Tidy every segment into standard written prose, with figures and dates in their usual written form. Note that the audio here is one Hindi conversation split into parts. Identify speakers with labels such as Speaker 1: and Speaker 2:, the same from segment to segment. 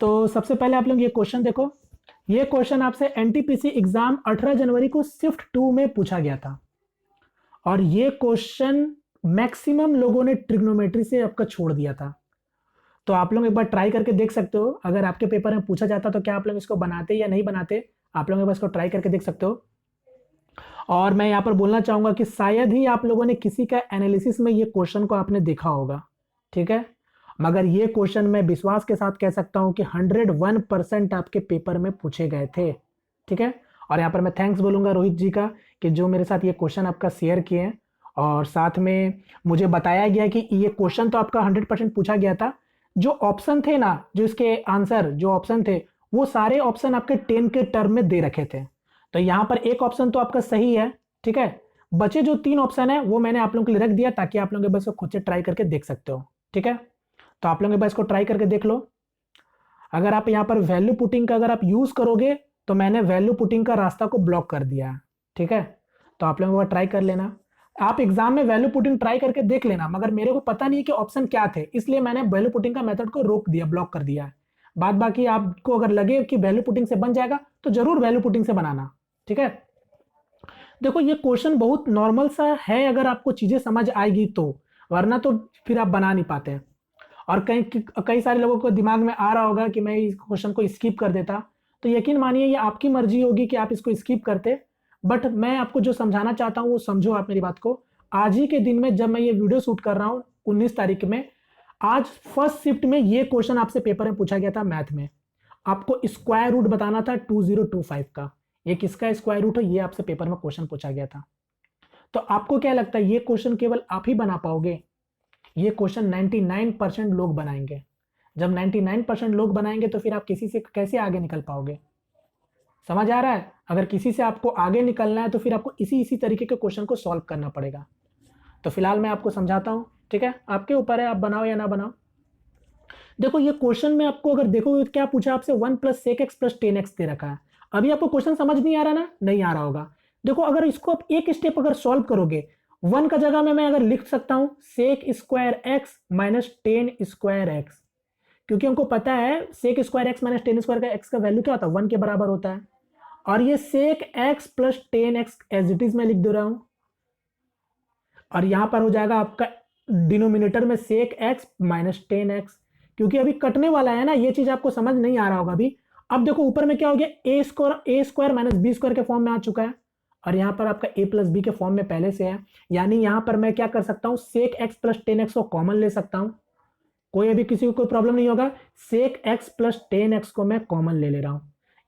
Speaker 1: तो सबसे पहले आप लोग ये क्वेश्चन देखो। ये क्वेश्चन आपसे एनटीपीसी एग्जाम 18 जनवरी को शिफ्ट 2 में पूछा गया था और ये क्वेश्चन मैक्सिमम लोगों ने ट्रिग्नोमेट्री से आपका छोड़ दिया था। तो आप लोग एक बार ट्राई करके देख सकते हो, अगर आपके पेपर में पूछा जाता तो क्या आप लोग इसको बनाते या नहीं बनाते। आप लोग एक बार इसको ट्राई करके देख सकते हो। और मैं यहाँ पर बोलना चाहूंगा कि शायद ही आप लोगों ने किसी का एनालिसिस में ये क्वेश्चन को आपने देखा होगा, ठीक है। मगर ये क्वेश्चन मैं विश्वास के साथ कह सकता हूं कि 101% आपके पेपर में पूछे गए थे, ठीक है। और यहाँ पर मैं थैंक्स बोलूंगा रोहित जी का कि जो मेरे साथ ये क्वेश्चन आपका शेयर किए हैं और साथ में मुझे बताया गया कि ये क्वेश्चन तो आपका 100% पूछा गया था। जो ऑप्शन थे ना, जो इसके आंसर जो ऑप्शन थे, वो सारे ऑप्शन आपके 10 के टर्म में दे रखे थे। तो यहाँ पर एक ऑप्शन तो आपका सही है, ठीक है। बचे जो 3 ऑप्शन है वो मैंने आप लोगों के लिए रख दिया ताकि आप लोग बस खुद से ट्राई करके देख सकते हो, ठीक है। तो आप लोग बस इसको ट्राई करके देख लो। अगर आप यहाँ पर वैल्यू पुटिंग का अगर आप यूज करोगे तो मैंने वैल्यू पुटिंग का रास्ता को ब्लॉक कर दिया है, ठीक है। तो आप लोग ट्राई कर लेना। आप एग्जाम में वैल्यू पुटिंग ट्राई करके देख लेना, मगर मेरे को पता नहीं कि ऑप्शन क्या थे, इसलिए मैंने वैल्यू पुटिंग का मेथड को रोक दिया, ब्लॉक कर दिया है। बाद बाकी आपको अगर लगे कि वैल्यू पुटिंग से बन जाएगा तो जरूर वैल्यू पुटिंग से बनाना, ठीक है। देखो ये क्वेश्चन बहुत नॉर्मल सा है अगर आपको चीजें समझ आएगी तो, वरना तो फिर आप बना नहीं पाते। और कई कई सारे लोगों को दिमाग में आ रहा होगा कि मैं इस क्वेश्चन को स्किप कर देता, तो यकीन मानिए ये आपकी मर्जी होगी कि आप इसको स्किप करते। बट मैं आपको जो समझाना चाहता हूँ वो समझो आप मेरी बात को। आज ही के दिन में जब मैं ये वीडियो शूट कर रहा हूँ 19 तारीख में, आज फर्स्ट शिफ्ट में ये क्वेश्चन आपसे पेपर में पूछा गया था मैथ में। आपको स्क्वायर रूट बताना था 2025 का। ये किसका स्क्वायर रूट है ये आपसे पेपर में क्वेश्चन पूछा गया था। तो आपको क्या लगता है ये क्वेश्चन केवल आप ही बना पाओगे? ये क्वेश्चन 99% लोग बनाएंगे। जब 99% लोग बनाएंगे तो फिर आप किसी से कैसे आगे निकल पाओगे? समझ आ रहा है? अगर किसी से आपको आगे निकलना है तो फिर आपको इसी इसी तरीके के क्वेश्चन को सॉल्व करना पड़ेगा। तो फिलहाल मैं आपको समझाता हूं, ठीक है। आपके ऊपर है, आप बनाओ या ना बनाओ। देखो ये क्वेश्चन में आपको अगर देखो क्या पूछा आपसे, 1 plus sec x plus 10x दे रखा है। अभी आपको क्वेश्चन समझ नहीं आ रहा ना? नहीं आ रहा होगा। देखो अगर इसको आप एक स्टेप अगर सॉल्व करोगे, 1 का जगह में मैं अगर लिख सकता हूं sec square x minus 10 square x, क्योंकि हमको पता है sec square x minus 10 square का एक्स का वैल्यू क्या होता है? 1 के बराबर होता है। और ये sec x plus 10x as it is मैं लिख दे रहा हूं। और यहां पर हो जाएगा आपका डिनोमिनेटर में सेक एक्स माइनस 10x, क्योंकि अभी कटने वाला है ना, ये चीज आपको समझ नहीं आ रहा होगा अभी। अब देखो ऊपर में क्या हो गया, ए स्क्वायर माइनस बी स्क्वायर के फॉर्म में आ चुका है और यहां पर आपका ए प्लस बी के फॉर्म में पहले से है। यानी यहां पर मैं क्या कर सकता हूं, सेक एक्स प्लस 10x को कॉमन ले सकता हूं। कोई अभी किसी को कोई प्रॉब्लम नहीं होगा। सेक एक्स प्लस 10x को मैं कॉमन ले रहा हूं,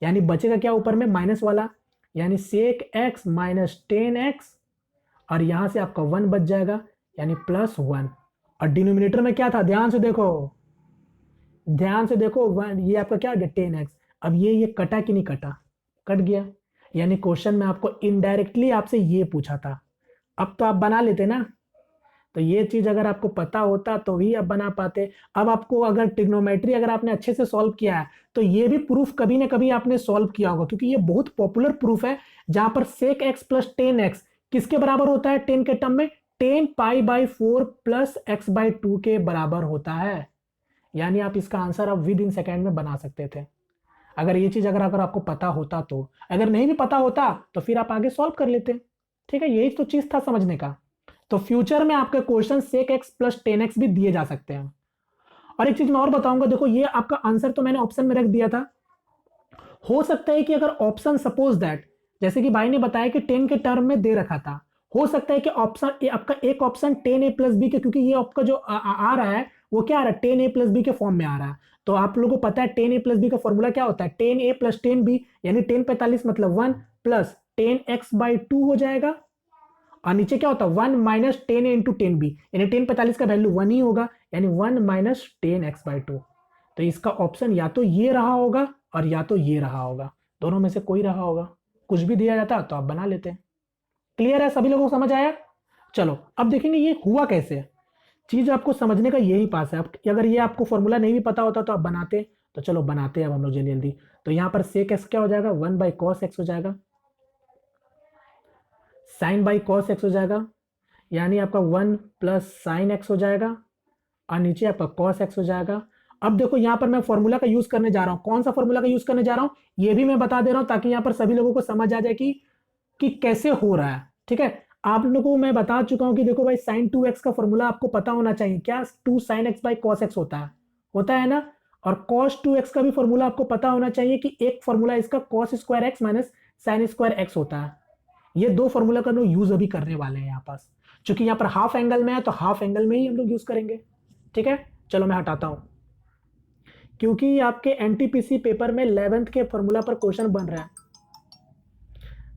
Speaker 1: यानी बचेगा क्या ऊपर में माइनस वाला, यानी सेक एक्स माइनस 10x और यहां से आपका 1 बच जाएगा यानी +1। और डिनोमिनेटर में क्या था, ध्यान से देखो, ध्यान से देखो, 1 ये आपका क्या आ गया 10x। अब ये कटा कि नहीं कटा? कट गया। यानी क्वेश्चन में आपको इनडायरेक्टली आपसे ये पूछा था। अब तो आप बना लेते ना। तो ये चीज अगर आपको पता होता तो ही आप बना पाते। अब आपको अगर ट्रिग्नोमेट्री अगर आपने अच्छे से सॉल्व किया है तो ये भी प्रूफ कभी ना कभी आपने सॉल्व किया होगा, क्योंकि ये बहुत पॉपुलर प्रूफ है जहां पर सेक एक्स प्लस 10x किसके बराबर होता है 10 के टर्म में? 10π/4 प्लस x/2 के बराबर होता है। यानी आप इसका आंसर आप विद इन सेकेंड में बना सकते थे अगर ये चीज अगर आपको पता होता तो। अगर नहीं भी पता होता तो फिर आप आगे सॉल्व कर लेते, ठीक है। यही तो चीज था समझने का। तो फ्यूचर में आपके क्वेश्चन सेक एक्स प्लस 10x भी दिए जा सकते हैं। और एक चीज मैं और बताऊंगा, देखो ये आपका आंसर तो मैंने ऑप्शन में रख दिया था। हो सकता है कि अगर ऑप्शन सपोज दैट, जैसे कि भाई ने बताया कि 10 के टर्म में दे रखा था, हो सकता है कि ऑप्शन आपका एक ऑप्शन 10a प्लस बी के, क्योंकि ये आपका जो आ रहा है वो क्या आ रहा है 10a प्लस बी के फॉर्म में आ रहा है। तो आप लोगों को पता है 10a प्लस बी का फॉर्मूला क्या होता है, 10a प्लस 10b, यानी 10 45 मतलब 1 प्लस 10x/2 हो जाएगा। और नीचे क्या होता है 1 माइनस 10 इंटू 10b, यानी 10 45 का वैल्यू 1 ही होगा, यानी 1 माइनस 10x/2। तो इसका ऑप्शन या तो ये रहा होगा और या तो ये रहा होगा, दोनों में से कोई रहा होगा। कुछ भी दिया जाता तो आप बना लेते हैं। क्लियर है? सभी लोगों को समझ आया? चलो अब देखेंगे ये हुआ कैसे। चीज आपको समझने का यही पास है। अगर ये आपको फॉर्मूला नहीं भी पता होता तो आप बनाते। तो चलो बनाते हैं अब हम लोग जल्दी जल्दी। तो यहां पर सेक एक्स क्या हो जाएगा, 1/cos x हो जाएगा, sin/cos x हो जाएगा, यानी आपका 1 प्लस साइन एक्स हो जाएगा और नीचे आपका cos x हो जाएगा। अब देखो यहाँ पर मैं फॉर्मूला का यूज करने जा रहा हूँ। कौन सा फॉर्मूला का यूज करने जा रहा हूँ ये भी मैं बता दे रहा हूँ, ताकि यहाँ पर सभी लोगों को समझ आ जाए कि कैसे हो रहा है। ठीक है, आप लोगों को मैं बता चुका हूं कि देखो भाई साइन 2x का फॉर्मूला आपको पता होना चाहिए। क्या 2 sin x by cos x होता है ना। और cos 2x का भी फॉर्मूला आपको पता होना चाहिए कि एक फॉर्मूला इसका cos square x minus sine square x होता है। ये दो फॉर्मूला का लोग यूज अभी करने वाले हैं यहाँ पास, क्योंकि यहाँ पर हाफ एंगल में है तो हाफ एंगल में ही हम लोग यूज करेंगे। ठीक है, चलो मैं हटाता हूं, क्योंकि आपके एनटीपीसी पेपर में 11th के फॉर्मूला पर क्वेश्चन बन रहा है।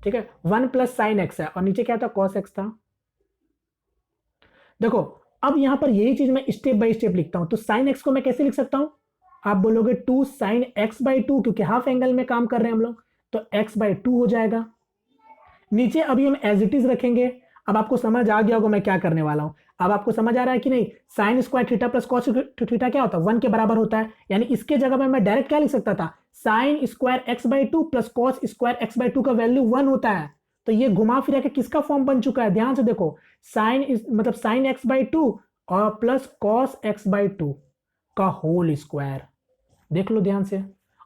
Speaker 1: ठीक है, 1 प्लस साइन एक्स है और नीचे क्या था, कॉस एक्स था। देखो अब यहां पर यही चीज मैं स्टेप बाय स्टेप लिखता हूं। तो साइन एक्स को मैं कैसे लिख सकता हूं, आप बोलोगे 2 साइन एक्स बाई 2, क्योंकि हाफ एंगल में काम कर रहे हैं हम लोग, तो एक्स बाई 2 हो जाएगा। नीचे अभी हम एज इट इज रखेंगे। अब आपको समझ आ गया होगा मैं क्या करने वाला हूं। अब आपको समझ आ रहा है कि नहीं, sine square theta plus cos theta क्या होता है, 1 के बराबर होता है। यानी इसके जगह में मैं डायरेक्ट क्या लिख सकता था, sine square x by 2 plus cos square x by 2 का वैल्यू 1 होता है। तो ये घुमा फिरा के किसका फॉर्म बन चुका है, ध्यान से देखो, साइन मतलब साइन एक्स बाई 2 और प्लस कॉस एक्स बाई 2 का होल स्क्वायर। देख लो ध्यान से।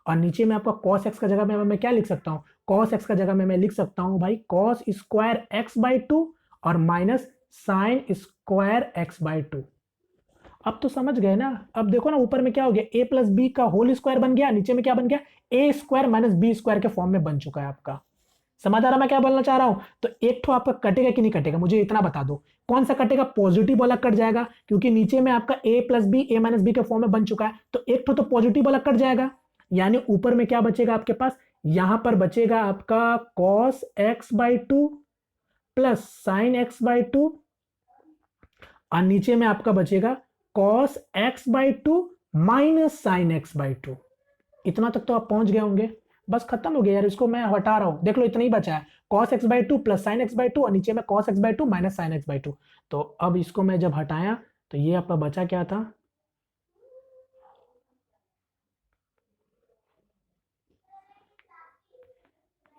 Speaker 1: और नीचे में आपका cos x का जगह में मैं क्या लिख सकता हूँ, cos x का जगह में मैं लिख सकता हूँ भाई cos स्क्वायर x बाई 2 और minus sine square x by 2। अब तो समझ गए ना। अब देखो ना ऊपर में क्या हो गया, a प्लस बी का होल स्क्वायर बन गया, नीचे में क्या बन गया, a square minus b square के फॉर्म में बन चुका है आपका। समझ आ रहा मैं क्या बोलना चाह रहा हूं। तो एक तो आपका कटेगा कि नहीं कटेगा, मुझे इतना बता दो, कौन सा कटेगा, पॉजिटिव वाला कट जाएगा, क्योंकि नीचे में आपका a plus b a minus b के फॉर्म में बन चुका है। तो एक तो पॉजिटिव वाला कट जाएगा, यानी ऊपर में क्या बचेगा आपके पास, यहां पर बचेगा आपका cos x by 2 plus sign x by 2 और नीचे में आपका बचेगा cos x by 2 minus sign x by 2। इतना तक तो आप पहुंच गए होंगे। बस खत्म हो गया यार, इसको मैं हटा रहा हूं, देख लो इतना ही बचा है, cos x by 2 plus sign x by 2 और नीचे में cos x by 2 minus sign x by 2। तो अब इसको मैं जब हटाया तो ये आपका बचा क्या था,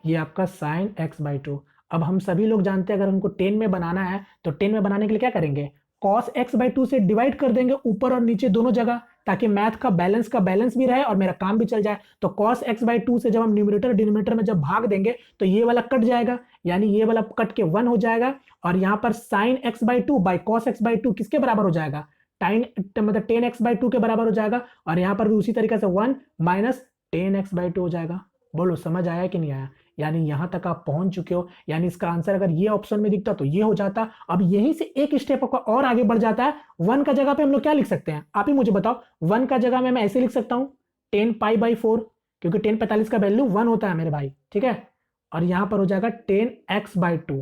Speaker 1: ये आपका साइन एक्स बाई 2। अब हम सभी लोग जानते हैं अगर हमको 10 में बनाना है तो 10 में बनाने के लिए क्या करेंगे, cos x बाई 2 से डिवाइड कर देंगे ऊपर और नीचे दोनों जगह, ताकि मैथ का बैलेंस भी रहे और मेरा काम भी चल जाए। तो cos x बाई 2 से जब हम न्यूमरेटर डिनोमिनेटर में जब भाग देंगे तो ये वाला कट जाएगा, यानी ये वाला कट के 1 हो जाएगा। और यहाँ पर sign x by 2 by cos x by 2 किसके बराबर हो जाएगा, टाइन मतलब 10x बाई 2 के बराबर हो जाएगा। और यहाँ पर भी उसी तरीके से 1 माइनस 10x बाई 2 हो जाएगा। बोलो समझ आया कि नहीं आया, यानी यहां तक आप पहुंच चुके हो। यानी इसका आंसर अगर ये ऑप्शन में दिखता तो ये हो जाता। अब यहीं से एक स्टेप और आगे बढ़ जाता है। 1 का जगह पे हम लोग क्या लिख सकते हैं, आप ही मुझे बताओ। 1 का जगह में मैं ऐसे लिख सकता हूं 10 पाई बाई 4, क्योंकि 10 45 का वैल्यू 1 होता है मेरे भाई। ठीक है, और यहां पर हो जाएगा 10x बाई 2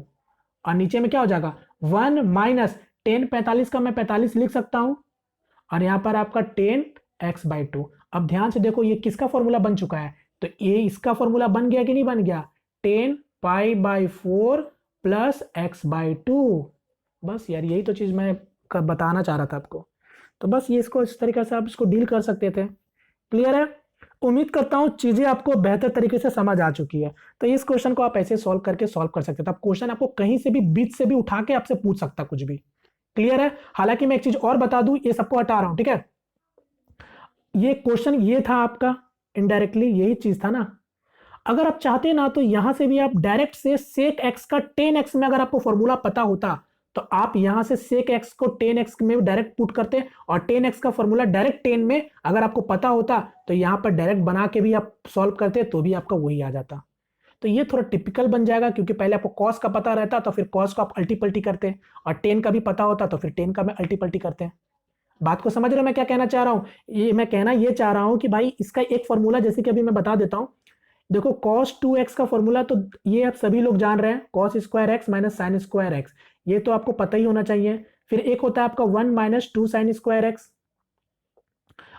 Speaker 1: और नीचे में क्या हो जाएगा 1 माइनस 10 45 का मैं 45 लिख सकता हूं और यहां पर आपका 10x बाई 2। अब ध्यान से देखो ये किसका फॉर्मूला बन चुका है, तो ये इसका फॉर्मूला बन गया कि नहीं बन गया, 10 pi by 4 plus x by 2। बस यार यही तो चीज मैं बताना चाह रहा था आपको। तो बस ये इसको इस तरीके से आप इसको डील कर सकते थे। क्लियर है, उम्मीद करता हूं चीजें आपको बेहतर तरीके से समझ आ चुकी है। तो इस क्वेश्चन को आप ऐसे सॉल्व कर सकते थे। अब क्वेश्चन आपको कहीं से भी बीच से भी उठा के आपसे पूछ सकता कुछ भी। क्लियर है, हालांकि मैं एक चीज और बता दूं, ये सबको हटा रहा हूं। ठीक है, ये क्वेश्चन ये था आपका, इनडायरेक्टली यही चीज था ना। अगर आप चाहते ना तो यहां से भी आप डायरेक्ट से सेक एक्स का 10x में अगर आपको फॉर्मूला पता होता तो आप यहां से सेक एक्स को 10x में डायरेक्ट पुट करते और 10x का फॉर्मूला डायरेक्ट 10 में अगर आपको पता होता तो यहां पर डायरेक्ट बना के भी आप सॉल्व करते तो भी आपका वही आ जाता। तो ये थोड़ा टिपिकल बन जाएगा, क्योंकि पहले आपको कॉस का पता रहता तो फिर कॉस को आप अल्टी पल्टी करते और 10 का भी पता होता तो फिर 10 का मैं अल्टी पल्टी करते हैं। बात को समझ रहे हो मैं क्या कहना चाह रहा हूं, ये मैं कहना ये चाह रहा हूं कि भाई इसका एक फॉर्मूला जैसे कि अभी मैं बता देता हूं। देखो cos 2x का फॉर्मूला तो ये आप सभी लोग जान रहे हैं, cos square x minus sine square x, ये तो आपको पता ही होना चाहिए। फिर एक होता है आपका 1 माइनस 2 साइन स्क्वायर एक्स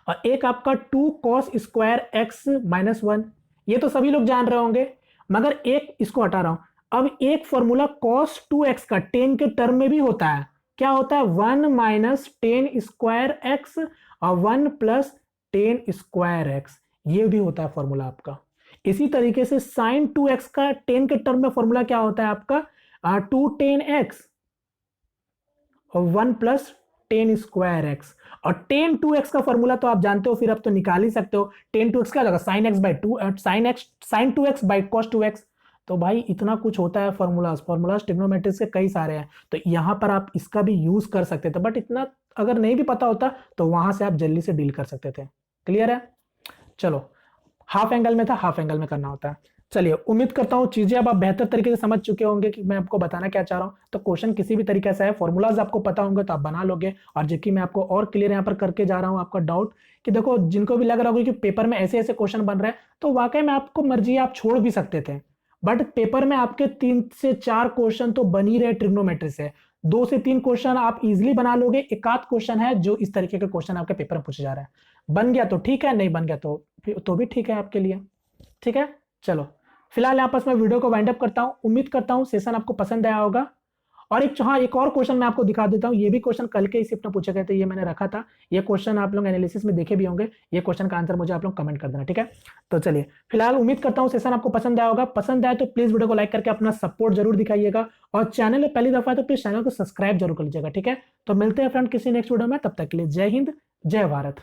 Speaker 1: और एक आपका 2 cos स्क्वायर एक्स माइनस 1, ये तो सभी लोग जान रहे होंगे। मगर एक इसको हटा रहा हूं। अब एक फॉर्मूला cos 2x का 10 के टर्म में भी होता है, क्या होता है 1 माइनस 10 स्क्वायर एक्स और 1 प्लस 10 स्क्वायर एक्स, ये भी होता है फॉर्मूला आपका। इसी तरीके से साइन 2x का 10 के टर्म में फॉर्मूला क्या होता है आपका 2 10x और 1 प्लस 10 स्क्वायर एक्स, और टेन 2x का फॉर्मूला तो आप जानते हो, फिर अब तो निकाल ही सकते हो। 10 2x क्या होगा, sine x by two, sine 2x by cos 2x। तो भाई इतना कुछ होता है फॉर्मूलाज ट्रिग्नोमेट्रिक्स के कई सारे हैं, तो यहां पर आप इसका भी यूज कर सकते थे, बट इतना अगर नहीं भी पता होता तो वहां से आप जल्दी से डील कर सकते थे। क्लियर है? चलो, हाफ एंगल में था, हाफ एंगल में करना होता है। चलिए, उम्मीद करता हूं चीजें अब आप बेहतर तरीके से समझ चुके होंगे कि मैं आपको बताना क्या चाह रहा हूं। तो क्वेश्चन किसी भी तरीके से है, फॉर्मूलाज आपको पता होंगे तो आप बना लोगे। और जो कि मैं आपको और क्लियर यहां पर करके जा रहा हूं आपका डाउट, कि देखो जिनको भी लग रहा होगा कि पेपर में ऐसे ऐसे क्वेश्चन बन रहे हैं, तो वाकई में आपको मर्जी आप छोड़ भी सकते थे, बट पेपर में आपके 3 से 4 क्वेश्चन तो बन ही रहे ट्रिग्नोमेट्री से। 2 से 3 क्वेश्चन आप इजीली बना लोगे, एक आध क्वेश्चन है जो इस तरीके के क्वेश्चन आपके पेपर में पूछे जा रहे हैं। बन गया तो ठीक है, नहीं बन गया तो भी ठीक है आपके लिए। ठीक है, चलो फिलहाल यहाँ पर मैं वीडियो को वाइंड अप करता हूँ। उम्मीद करता हूँ सेशन आपको पसंद आया होगा। और एक और क्वेश्चन मैं आपको दिखा देता हूँ। ये भी क्वेश्चन कल के शिफ्ट में पूछे गए थे, ये मैंने रखा था। ये क्वेश्चन आप लोग एनालिसिस में देखे भी होंगे। ये क्वेश्चन का आंसर मुझे आप लोग कमेंट कर देना, ठीक है? तो चलिए, फिलहाल उम्मीद करता हूँ सेशन आपको पसंद आया होगा। पसंद आया तो प्लीज वीडियो को लाइक करके अपना सपोर्ट जरूर दिखाइएगा, और चैनल में पहली दफा तो प्लीज चैनल को सब्सक्राइब जरूर कर लीजिएगा, ठीक है? तो मिलते हैं फ्रेंड किसी नेक्स्ट वीडियो में, तब तक के लिए जय हिंद, जय भारत।